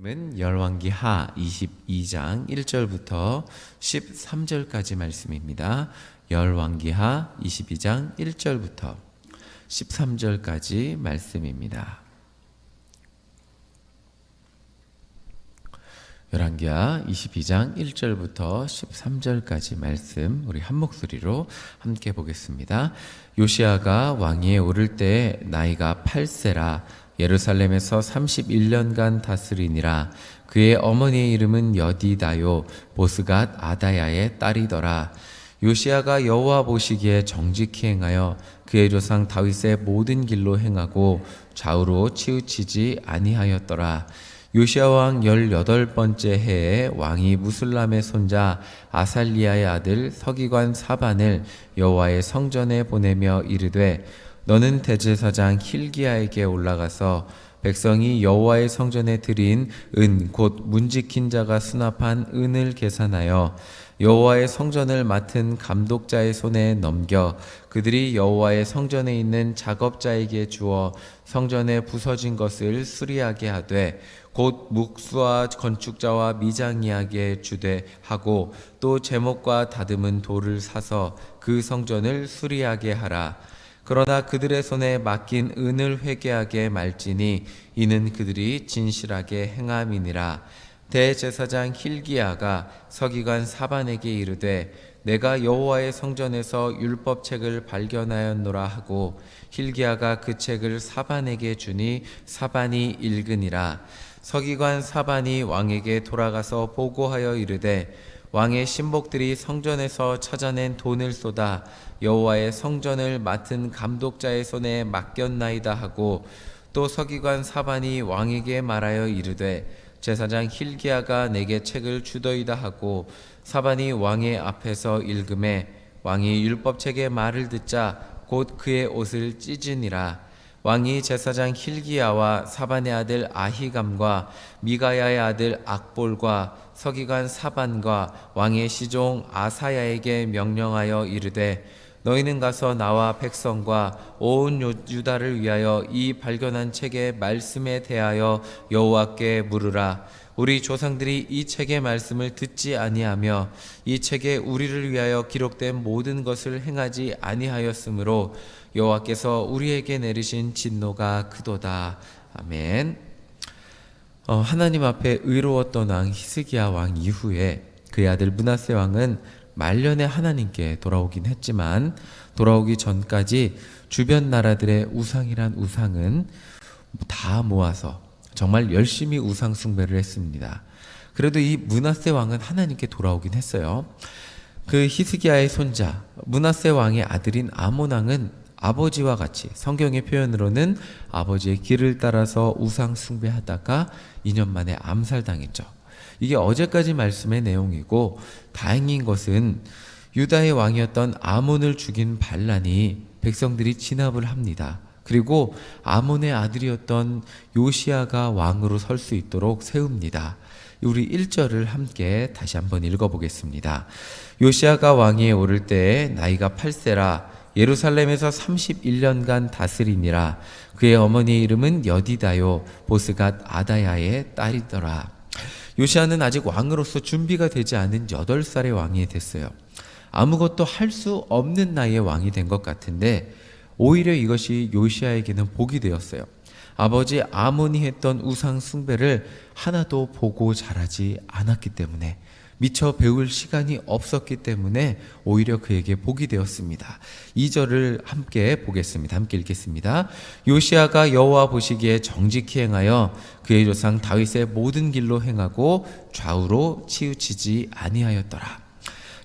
말씀은 열왕기하 22장 1절부터 13절까지 말씀입니다. 열왕기하 22장 1절부터 13절까지 말씀입니다. 열왕기하 22장 1절부터 13절까지 말씀 우리 한 목소리로 함께 보겠습니다. 요시야가 왕위에 오를 때 나이가 8세라 예루살렘에서 31년간 다스리니라. 그의 어머니의 이름은 여디다요 보스갓 아다야의 딸이더라. 요시야가 여호와 보시기에 정직히 행하여 그의 조상 다윗의 모든 길로 행하고 좌우로 치우치지 아니하였더라. 요시야 왕 18번째 해에 왕이 무술람의 손자 아살리야의 아들 서기관 사반을 여호와의 성전에 보내며 이르되 너는 대제사장 힐기야에게 올라가서 백성이 여호와의 성전에 드린 은 곧 문지킨 자가 수납한 은을 계산하여 여호와의 성전을 맡은 감독자의 손에 넘겨 그들이 여호와의 성전에 있는 작업자에게 주어 성전에 부서진 것을 수리하게 하되 곧 묵수와 건축자와 미장이하게 주되 하고 또 제목과 다듬은 돌을 사서 그 성전을 수리하게 하라. 그러나 그들의 손에 맡긴 은을 회개하게 말지니 이는 그들이 진실하게 행함이니라. 대제사장 힐기야가 서기관 사반에게 이르되 내가 여호와의 성전에서 율법책을 발견하였노라 하고 힐기야가 그 책을 사반에게 주니 사반이 읽으니라. 서기관 사반이 왕에게 돌아가서 보고하여 이르되 왕의 신복들이 성전에서 찾아낸 돈을 쏟아 여호와의 성전을 맡은 감독자의 손에 맡겼나이다 하고 또 서기관 사반이 왕에게 말하여 이르되 제사장 힐기야가 내게 책을 주더이다 하고 사반이 왕의 앞에서 읽음에 왕이 율법책의 말을 듣자 곧 그의 옷을 찢으니라. 왕이 제사장 힐기야와 사반의 아들 아히감과 미가야의 아들 악볼과 서기관 사반과 왕의 시종 아사야에게 명령하여 이르되 너희는 가서 나와 백성과 온 유다를 위하여 이 발견한 책의 말씀에 대하여 여호와께 물으라. 우리 조상들이 이 책의 말씀을 듣지 아니하며 이 책에 우리를 위하여 기록된 모든 것을 행하지 아니하였으므로 여호와께서 우리에게 내리신 진노가 크도다. 아멘. 하나님 앞에 의로웠던 왕 히스기야 왕 이후에 그의 아들 므낫세 왕은 말년에 하나님께 돌아오긴 했지만 돌아오기 전까지 주변 나라들의 우상이란 우상은 다 모아서 정말 열심히 우상 숭배를 했습니다. 그래도 이 므낫세 왕은 하나님께 돌아오긴 했어요. 그 히스기야의 손자 므낫세 왕의 아들인 아몬 왕은 아버지와 같이 성경의 표현으로는 아버지의 길을 따라서 우상 숭배하다가 2년 만에 암살당했죠. 이게 어제까지 말씀의 내용이고 다행인 것은 유다의 왕이었던 아몬을 죽인 반란이 백성들이 진압을 합니다. 그리고 아몬의 아들이었던 요시야가 왕으로 설 수 있도록 세웁니다. 우리 1절을 함께 다시 한번 읽어보겠습니다. 요시야가 왕위에 오를 때 나이가 8세라 예루살렘에서 31년간 다스리니라. 그의 어머니의 이름은 여디다요 보스갓 아다야의 딸이더라. 요시야는 아직 왕으로서 준비가 되지 않은 8살의 왕이 됐어요. 아무것도 할 수 없는 나이에 왕이 된 것 같은데 오히려 이것이 요시야에게는 복이 되었어요. 아버지 아몬이 했던 우상 숭배를 하나도 보고 자라지 않았기 때문에 미처 배울 시간이 없었기 때문에 오히려 그에게 복이 되었습니다. 2절을 함께 보겠습니다. 함께 읽겠습니다. 요시야가 여호와 보시기에 정직히 행하여 그의 조상 다윗의 모든 길로 행하고 좌우로 치우치지 아니하였더라.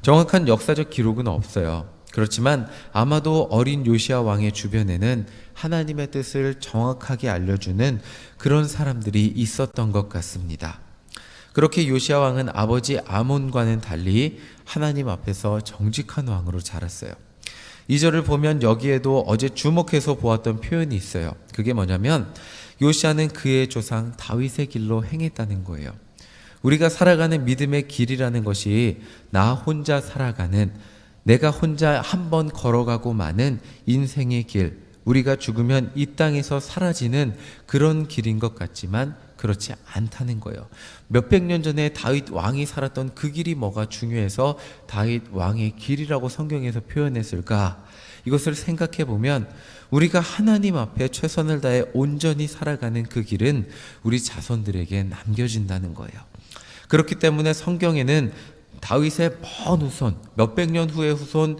정확한 역사적 기록은 없어요. 그렇지만 아마도 어린 요시야 왕의 주변에는 하나님의 뜻을 정확하게 알려주는 그런 사람들이 있었던 것 같습니다. 그렇게 요시야 왕은 아버지 아몬과는 달리 하나님 앞에서 정직한 왕으로 자랐어요. 2절을 보면 여기에도 어제 주목해서 보았던 표현이 있어요. 그게 뭐냐면 요시야는 그의 조상 다윗의 길로 행했다는 거예요. 우리가 살아가는 믿음의 길이라는 것이 나 혼자 살아가는 내가 혼자 한번 걸어가고 마는 인생의 길, 우리가 죽으면 이 땅에서 사라지는 그런 길인 것 같지만 그렇지 않다는 거예요. 몇백 년 전에 다윗 왕이 살았던 그 길이 뭐가 중요해서 다윗 왕의 길이라고 성경에서 표현했을까? 이것을 생각해 보면 우리가 하나님 앞에 최선을 다해 온전히 살아가는 그 길은 우리 자손들에게 남겨진다는 거예요. 그렇기 때문에 성경에는 다윗의 먼 후손, 몇백 년 후의 후손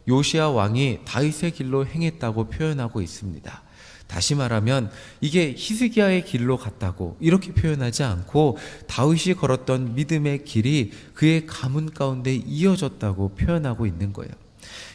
요시야 왕이 다윗의 길로 행했다고 표현하고 있습니다. 다시 말하면 이게 히스기야의 길로 갔다고 이렇게 표현하지 않고 다윗이 걸었던 믿음의 길이 그의 가문 가운데 이어졌다고 표현하고 있는 거예요.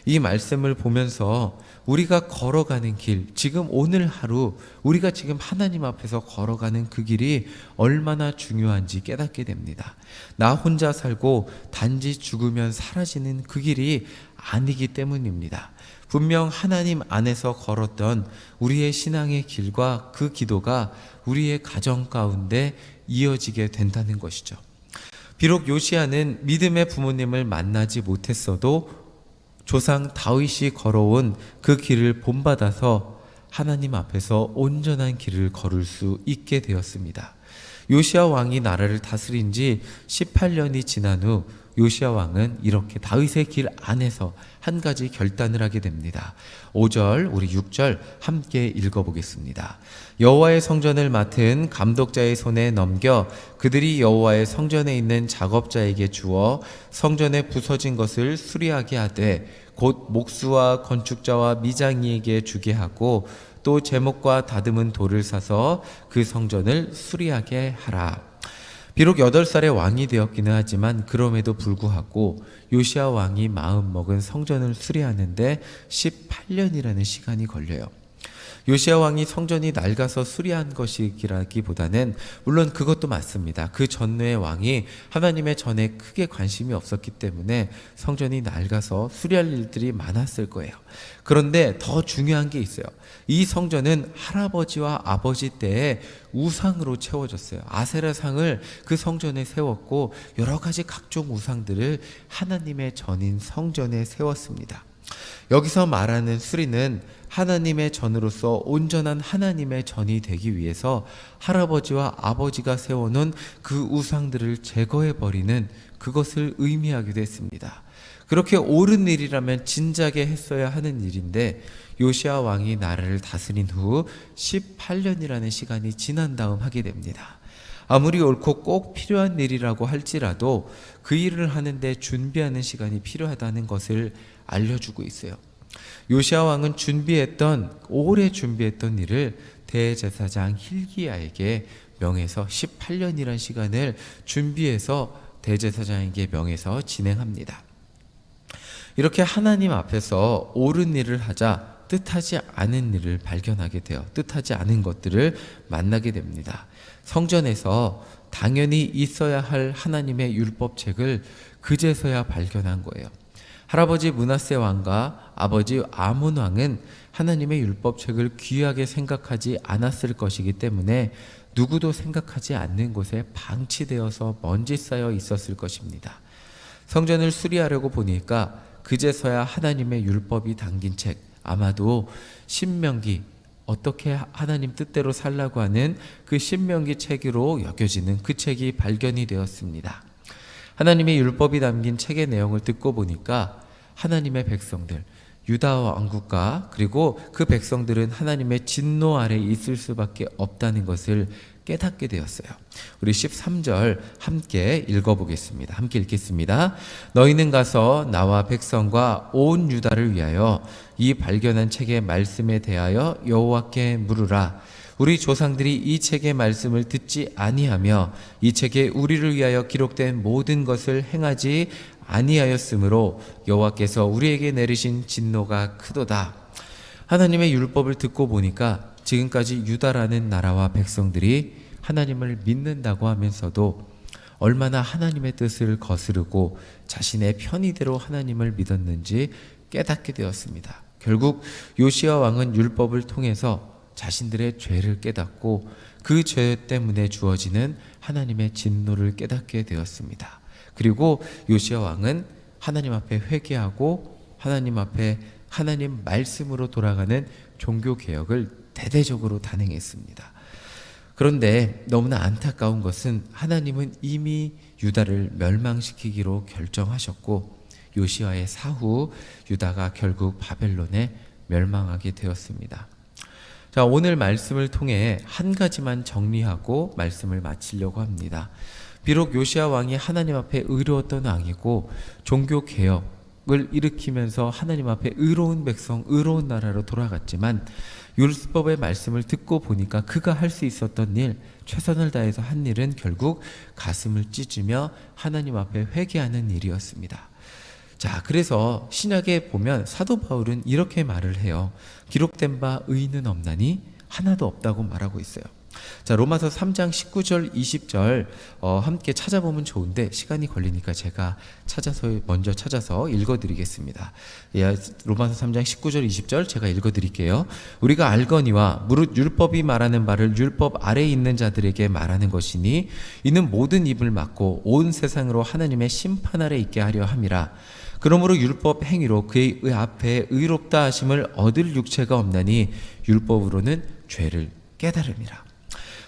이 말씀을 보면서 우리가 걸어가는 길, 지금 오늘 하루 우리가 지금 하나님 앞에서 걸어가는 그 길이 얼마나 중요한지 깨닫게 됩니다. 나 혼자 살고 단지 죽으면 사라지는 그 길이 아니기 때문입니다. 분명 하나님 안에서 걸었던 우리의 신앙의 길과 그 기도가 우리의 가정 가운데 이어지게 된다는 것이죠. 비록 요시야는 믿음의 부모님을 만나지 못했어도 조상 다윗이 걸어온 그 길을 본받아서 하나님 앞에서 온전한 길을 걸을 수 있게 되었습니다. 요시야 왕이 나라를 다스린 지 18년이 지난 후 요시야 왕은 이렇게 다윗의 길 안에서 한 가지 결단을 하게 됩니다. 5절, 우리 6절 함께 읽어보겠습니다. 여호와의 성전을 맡은 감독자의 손에 넘겨 그들이 여호와의 성전에 있는 작업자에게 주어 성전에 부서진 것을 수리하게 하되 곧 목수와 건축자와 미장이에게 주게 하고 또 제목과 다듬은 돌을 사서 그 성전을 수리하게 하라. 비록 8살의 왕이 되었기는 하지만 그럼에도 불구하고 요시야 왕이 마음먹은 성전을 수리하는데 18년이라는 시간이 걸려요. 요시야 왕이 성전이 낡아서 수리한 것이라기보다는 물론 그것도 맞습니다. 그 전후의 왕이 하나님의 전에 크게 관심이 없었기 때문에 성전이 낡아서 수리할 일들이 많았을 거예요. 그런데 더 중요한 게 있어요. 이 성전은 할아버지와 아버지 때에 우상으로 채워졌어요. 아세라상을 그 성전에 세웠고 여러 가지 각종 우상들을 하나님의 전인 성전에 세웠습니다. 여기서 말하는 수리는 하나님의 전으로서 온전한 하나님의 전이 되기 위해서 할아버지와 아버지가 세워놓은 그 우상들을 제거해버리는 그것을 의미하기도 했습니다. 그렇게 옳은 일이라면 진작에 했어야 하는 일인데 요시야 왕이 나라를 다스린 후 18년이라는 시간이 지난 다음 하게 됩니다. 아무리 옳고 꼭 필요한 일이라고 할지라도 그 일을 하는데 준비하는 시간이 필요하다는 것을 알려주고 있어요. 요시야 왕은 오래 준비했던 일을 대제사장 hil기야에게 명해서 18년이라는 시간을 준비해서 대제사장에게 명해서 진행합니다. 이렇게 하나님 앞에서 옳은 일을 하자 뜻하지 않은 일을 발견하게 돼요. 뜻하지 않은 것들을 만나게 됩니다. 성전에서 당연히 있어야 할 하나님의 율법책을 그제서야 발견한 거예요. 할아버지 므낫세 왕과 아버지 아몬 왕은 하나님의 율법책을 귀하게 생각하지 않았을 것이기 때문에 누구도 생각하지 않는 곳에 방치되어서 먼지 쌓여 있었을 것입니다. 성전을 수리하려고 보니까 그제서야 하나님의 율법이 담긴 책, 아마도 신명기, 어떻게 하나님 뜻대로 살라고 하는 그 신명기 책으로 여겨지는 그 책이 발견이 되었습니다. 하나님의 율법이 담긴 책의 내용을 듣고 보니까 하나님의 백성들, 유다 왕국과 그리고 그 백성들은 하나님의 진노 아래 있을 수밖에 없다는 것을 깨닫게 되었어요. 우리 13절 함께 읽어보겠습니다. 함께 읽겠습니다. 너희는 가서 나와 백성과 온 유다를 위하여 이 발견한 책의 말씀에 대하여 여호와께 물으라. 우리 조상들이 이 책의 말씀을 듣지 아니하며 이 책에 우리를 위하여 기록된 모든 것을 행하지 아니하였으므로 여호와께서 우리에게 내리신 진노가 크도다. 하나님의 율법을 듣고 보니까 지금까지 유다라는 나라와 백성들이 하나님을 믿는다고 하면서도 얼마나 하나님의 뜻을 거스르고 자신의 편의대로 하나님을 믿었는지 깨닫게 되었습니다. 결국 요시야 왕은 율법을 통해서 자신들의 죄를 깨닫고 그 죄 때문에 주어지는 하나님의 진노를 깨닫게 되었습니다. 그리고 요시야 왕은 하나님 앞에 회개하고 하나님 앞에 하나님 말씀으로 돌아가는 종교 개혁을 대대적으로 단행했습니다. 그런데 너무나 안타까운 것은 하나님은 이미 유다를 멸망시키기로 결정하셨고 요시아의 사후 유다가 결국 바벨론에 멸망하게 되었습니다. 자, 오늘 말씀을 통해 한 가지만 정리하고 말씀을 마치려고 합니다. 비록 요시아 왕이 하나님 앞에 의로웠던 왕이고 종교 개혁을 일으키면서 하나님 앞에 의로운 백성, 의로운 나라로 돌아갔지만 율법의 말씀을 듣고 보니까 그가 할 수 있었던 일, 최선을 다해서 한 일은 결국 가슴을 찢으며 하나님 앞에 회개하는 일이었습니다. 자, 그래서 신약에 보면 사도 바울은 이렇게 말을 해요. 기록된 바 의인은 없나니 하나도 없다고 말하고 있어요. 자, 로마서 3장 19절 20절 함께 찾아보면 좋은데 시간이 걸리니까 제가 먼저 찾아서 읽어드리겠습니다. 예, 로마서 3장 19절 20절 제가 읽어드릴게요. 우리가 알거니와 무릇 율법이 말하는 바를 율법 아래에 있는 자들에게 말하는 것이니 이는 모든 입을 막고 온 세상으로 하나님의 심판 아래 있게 하려 함이라. 그러므로 율법 행위로 그의 앞에 의롭다 하심을 얻을 육체가 없나니 율법으로는 죄를 깨달음이라.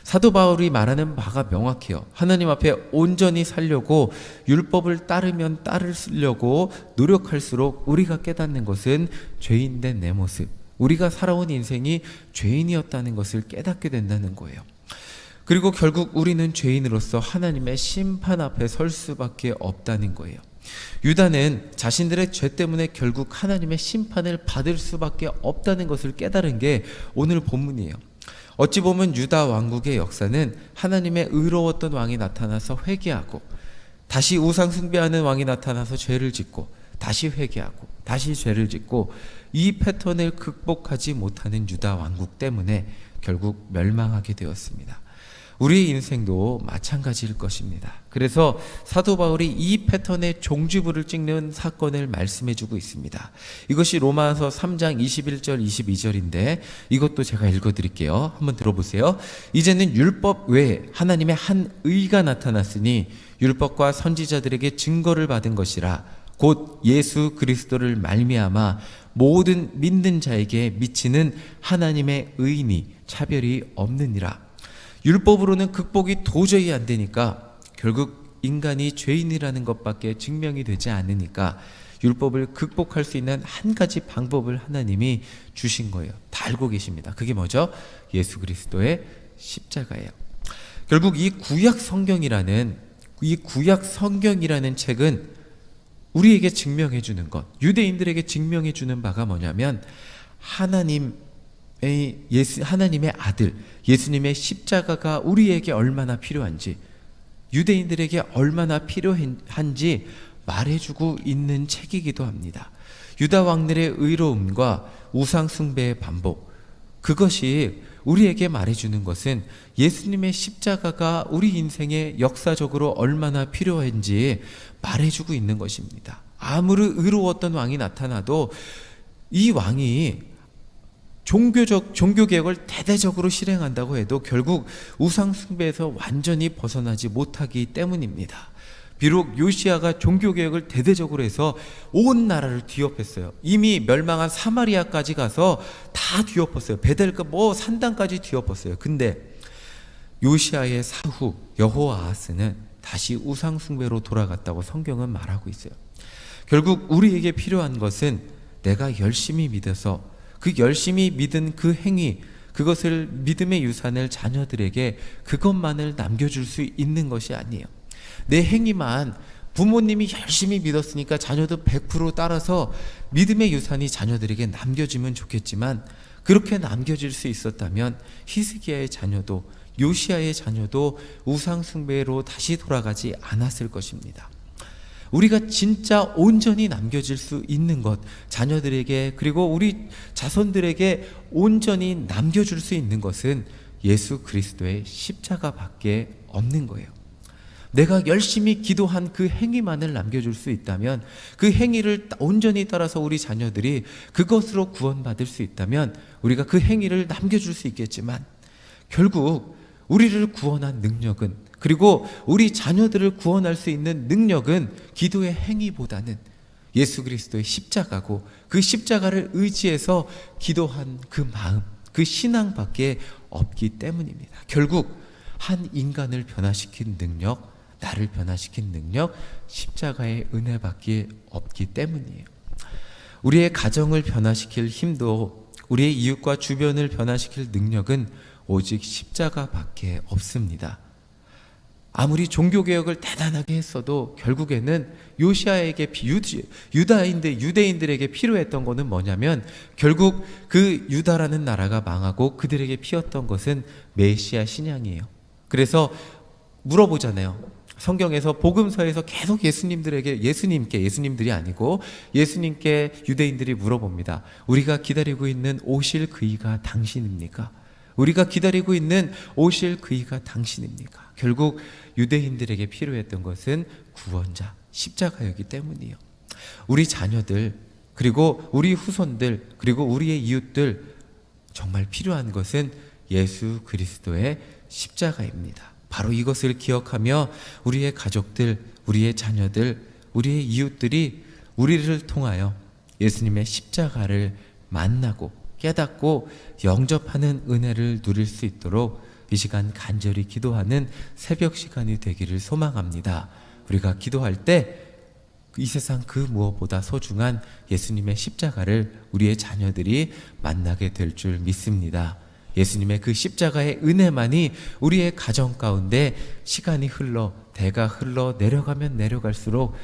사도 바울이 말하는 바가 명확해요. 하나님 앞에 온전히 살려고 율법을 따르면 따르려고 노력할수록 우리가 깨닫는 것은 죄인된 내 모습, 우리가 살아온 인생이 죄인이었다는 것을 깨닫게 된다는 거예요. 그리고 결국 우리는 죄인으로서 하나님의 심판 앞에 설 수밖에 없다는 거예요. 유다는 자신들의 죄 때문에 결국 하나님의 심판을 받을 수밖에 없다는 것을 깨달은 게 오늘 본문이에요. 어찌 보면 유다 왕국의 역사는 하나님의 의로웠던 왕이 나타나서 회개하고 다시 우상 숭배하는 왕이 나타나서 죄를 짓고 다시 회개하고 다시 죄를 짓고 이 패턴을 극복하지 못하는 유다 왕국 때문에 결국 멸망하게 되었습니다. 우리의 인생도 마찬가지일 것입니다. 그래서 사도 바울이 이 패턴의 종지부를 찍는 사건을 말씀해주고 있습니다. 이것이 로마서 3장 21절 22절인데 이것도 제가 읽어드릴게요. 한번 들어보세요. 이제는 율법 외에 하나님의 한 의가 나타났으니 율법과 선지자들에게 증거를 받은 것이라 곧 예수 그리스도를 말미암아 모든 믿는 자에게 미치는 하나님의 의인이 차별이 없느니라. 율법으로는 극복이 도저히 안 되니까 결국 인간이 죄인이라는 것밖에 증명이 되지 않으니까 율법을 극복할 수 있는 한 가지 방법을 하나님이 주신 거예요. 다 알고 계십니다. 그게 뭐죠? 예수 그리스도의 십자가예요. 결국 이 구약 성경이라는 책은 우리에게 증명해 주는 것, 유대인들에게 증명해 주는 바가 뭐냐면 하나님의 아들 예수님의 십자가가 우리에게 얼마나 필요한지, 유대인들에게 얼마나 필요한지 말해주고 있는 책이기도 합니다. 유다 왕들의 의로움과 우상 숭배의 반복, 그것이 우리에게 말해주는 것은 예수님의 십자가가 우리 인생에 역사적으로 얼마나 필요한지 말해주고 있는 것입니다. 아무리 의로웠던 왕이 나타나도 이 왕이 종교개혁을 대대적으로 실행한다고 해도 결국 우상숭배에서 완전히 벗어나지 못하기 때문입니다. 비록 요시아가 종교개혁을 대대적으로 해서 온 나라를 뒤엎었어요. 이미 멸망한 사마리아까지 가서 다 뒤엎었어요. 베델과 산당까지 뒤엎었어요. 근데 요시아의 사후 여호아하스는 다시 우상숭배로 돌아갔다고 성경은 말하고 있어요. 결국 우리에게 필요한 것은 내가 열심히 믿어서 그 열심히 믿은 그 행위, 그것을 믿음의 유산을 자녀들에게 그것만을 남겨줄 수 있는 것이 아니에요. 내 행위만 부모님이 열심히 믿었으니까 자녀도 100% 따라서 믿음의 유산이 자녀들에게 남겨지면 좋겠지만 그렇게 남겨질 수 있었다면 히스기야의 자녀도 요시아의 자녀도 우상숭배로 다시 돌아가지 않았을 것입니다. 우리가 진짜 온전히 남겨질 수 있는 것, 자녀들에게 그리고 우리 자손들에게 온전히 남겨줄 수 있는 것은 예수 그리스도의 십자가밖에 없는 거예요. 내가 열심히 기도한 그 행위만을 남겨줄 수 있다면, 그 행위를 온전히 따라서 우리 자녀들이 그것으로 구원받을 수 있다면 우리가 그 행위를 남겨줄 수 있겠지만 결국 우리를 구원한 능력은, 그리고 우리 자녀들을 구원할 수 있는 능력은 기도의 행위보다는 예수 그리스도의 십자가고, 그 십자가를 의지해서 기도한 그 마음, 그 신앙밖에 없기 때문입니다. 결국 한 인간을 변화시킨 능력, 나를 변화시킨 능력, 십자가의 은혜밖에 없기 때문이에요. 우리의 가정을 변화시킬 힘도, 우리의 이웃과 주변을 변화시킬 능력은 오직 십자가밖에 없습니다. 아무리 종교개혁을 대단하게 했어도 결국에는 요시아에게 유대인들에게 필요했던 것은 뭐냐면, 결국 그 유다라는 나라가 망하고 그들에게 필요했던 것은 메시아 신앙이에요. 그래서 물어보잖아요. 성경에서 복음서에서 계속 예수님들이 아니고 예수님께 유대인들이 물어봅니다. 우리가 기다리고 있는 오실 그이가 당신입니까? 우리가 기다리고 있는 오실 그이가 당신입니까? 결국 유대인들에게 필요했던 것은 구원자, 십자가였기 때문이에요. 우리 자녀들, 그리고 우리 후손들, 그리고 우리의 이웃들, 정말 필요한 것은 예수 그리스도의 십자가입니다. 바로 이것을 기억하며 우리의 가족들, 우리의 자녀들, 우리의 이웃들이 우리를 통하여 예수님의 십자가를 만나고 깨닫고 영접하는 은혜를 누릴 수 있도록 이 시간 간절히 기도하는 새벽 시간이 되기를 소망합니다. 우리가 기도할 때 이 세상 그 무엇보다 소중한 예수님의 십자가를 우리의 자녀들이 만나게 될 줄 믿습니다. 예수님의 그 십자가의 은혜만이 우리의 가정 가운데 시간이 흘러 대가 흘러 내려가면 내려갈수록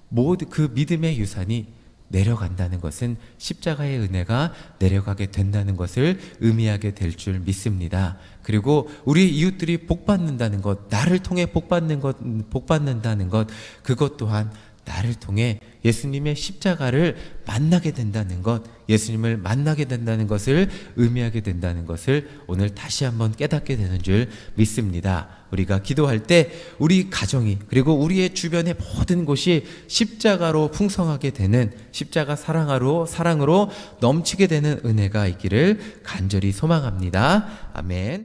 모두 그 믿음의 유산이 내려간다는 것은 십자가의 은혜가 내려가게 된다는 것을 의미하게 될 줄 믿습니다. 그리고 우리 이웃들이 복받는다는 것, 나를 통해 복받는다는 것, 그것 또한 나를 통해 예수님의 십자가를 만나게 된다는 것, 예수님을 만나게 된다는 것을 의미하게 된다는 것을 오늘 다시 한번 깨닫게 되는 줄 믿습니다. 우리가 기도할 때 우리 가정이, 그리고 우리의 주변의 모든 곳이 십자가로 풍성하게 되는, 십자가 사랑으로 넘치게 되는 은혜가 있기를 간절히 소망합니다. 아멘.